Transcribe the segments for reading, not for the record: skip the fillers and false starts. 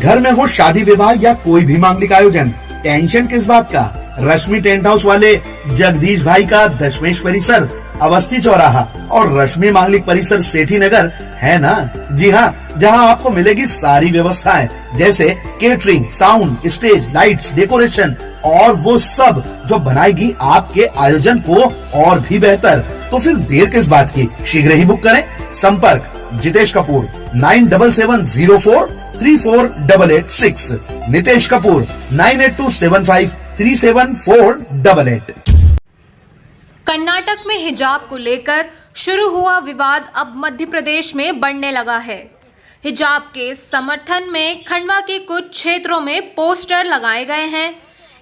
घर में हो शादी विवाह या कोई भी मांगलिक आयोजन, टेंशन किस बात का। रश्मि टेंट हाउस वाले जगदीश भाई का दशमेश परिसर, अवस्थी चौराहा और रश्मि मांगलिक परिसर सेठी नगर है ना। जी हाँ, जहाँ आपको मिलेगी सारी व्यवस्थाएं, जैसे catering, sound, stage, lights, decoration और वो सब जो बनाएगी आपके आयोजन को और भी बेहतर। तो फिर देर किस बात की, शीघ्र ही बुक करें। संपर्क जितेश कपूर 9770434886, नितेश कपूर 9827537488। कर्नाटक में हिजाब को लेकर शुरू हुआ विवाद अब मध्य प्रदेश में बढ़ने लगा है। हिजाब के समर्थन में खंडवा के कुछ क्षेत्रों में पोस्टर लगाए गए हैं।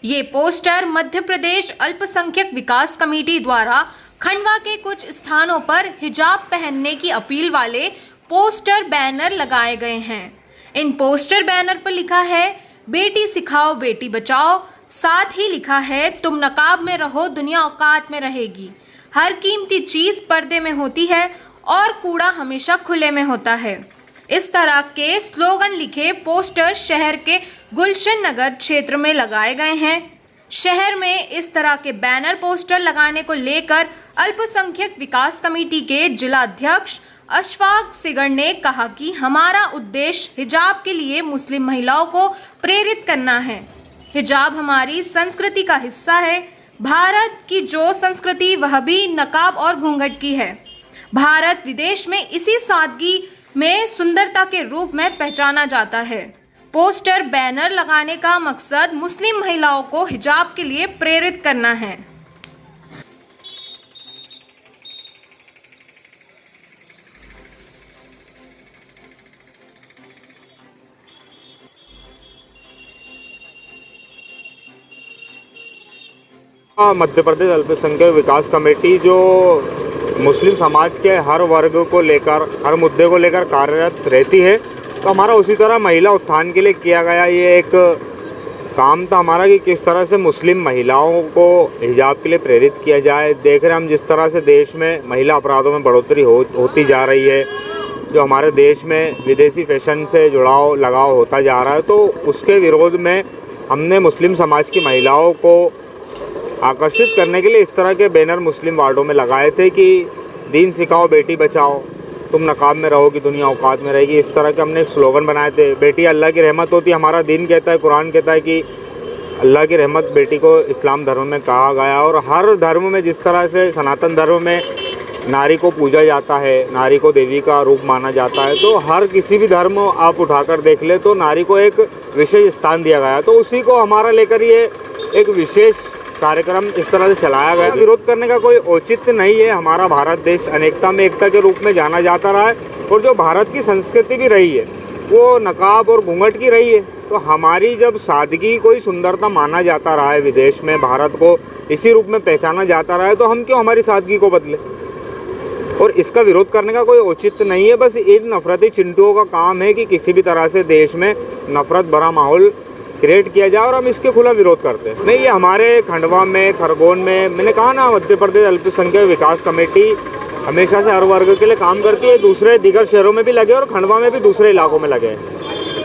ये पोस्टर मध्य प्रदेश अल्पसंख्यक विकास कमेटी द्वारा खंडवा के कुछ स्थानों पर हिजाब पहनने की अपील वाले पोस्टर बैनर लगाए गए हैं। इन पोस्टर बैनर पर लिखा है बेटी सिखाओ बेटी बचाओ, साथ ही लिखा है तुम नकाब में रहो दुनिया औकात में रहेगी, हर कीमती चीज पर्दे में होती है और कूड़ा हमेशा खुले में होता है। इस तरह के स्लोगन लिखे पोस्टर शहर के गुलशन नगर क्षेत्र में लगाए गए हैं। शहर में इस तरह के बैनर पोस्टर लगाने को लेकर अल्पसंख्यक विकास कमेटी के जिला अध्यक्ष अशफाक सिगर ने कहा कि हमारा उद्देश्य हिजाब के लिए मुस्लिम महिलाओं को प्रेरित करना है। हिजाब हमारी संस्कृति का हिस्सा है। भारत की जो संस्कृति वह भी नकाब और घूंघट की है। भारत विदेश में इसी सादगी में सुंदरता के रूप में पहचाना जाता है। पोस्टर बैनर लगाने का मकसद मुस्लिम महिलाओं को हिजाब के लिए प्रेरित करना है। मध्य प्रदेश अल्पसंख्यक विकास कमेटी जो मुस्लिम समाज के हर वर्ग को लेकर, हर मुद्दे को लेकर कार्यरत रहती है, तो हमारा उसी तरह महिला उत्थान के लिए किया गया ये एक काम था हमारा कि किस तरह से मुस्लिम महिलाओं को हिजाब के लिए प्रेरित किया जाए। देख रहे हैं हम जिस तरह से देश में महिला अपराधों में बढ़ोतरी होती जा रही है, जो हमारे देश में विदेशी फैशन से जुड़ाव लगाव होता जा रहा है, तो उसके विरोध में हमने मुस्लिम समाज की महिलाओं को आकर्षित करने के लिए इस तरह के बैनर मुस्लिम वार्डों में लगाए थे कि दीन सिखाओ बेटी बचाओ, तुम नकाब में रहोगी दुनिया औकात में रहेगी। इस तरह के हमने एक स्लोगन बनाए थे। बेटी अल्लाह की रहमत होती है, हमारा दीन कहता है, कुरान कहता है कि अल्लाह की रहमत बेटी को इस्लाम धर्म में कहा गया। और हर धर्म में जिस तरह से सनातन धर्म में नारी को पूजा जाता है, नारी को देवी का रूप माना जाता है, तो हर किसी भी धर्म आप उठाकर देख ले तो नारी को एक विशेष स्थान दिया गया। तो उसी को हमारा लेकर ये एक विशेष कार्यक्रम इस तरह से चलाया गया। विरोध करने का कोई औचित्य नहीं है। हमारा भारत देश अनेकता में एकता के रूप में जाना जाता रहा है और जो भारत की संस्कृति भी रही है वो नकाब और घूंघट की रही है। तो हमारी जब सादगी कोई सुंदरता माना जाता रहा है, विदेश में भारत को इसी रूप में पहचाना जाता रहा है, तो हम क्यों हमारी सादगी को बदले। और इसका विरोध करने का कोई औचित्य नहीं है। बस इन नफरती चिंटुओं का काम है कि किसी भी तरह से देश में नफरत भरा माहौल क्रिएट किया जाए और हम इसके खुला विरोध करते हैं। नहीं, ये हमारे खंडवा में, खरगोन में, मैंने कहा ना, मध्य प्रदेश अल्पसंख्यक विकास कमेटी हमेशा से हर वर्ग के लिए काम करती है। दूसरे दीगर शहरों में भी लगे और खंडवा में भी दूसरे इलाकों में लगे हैं।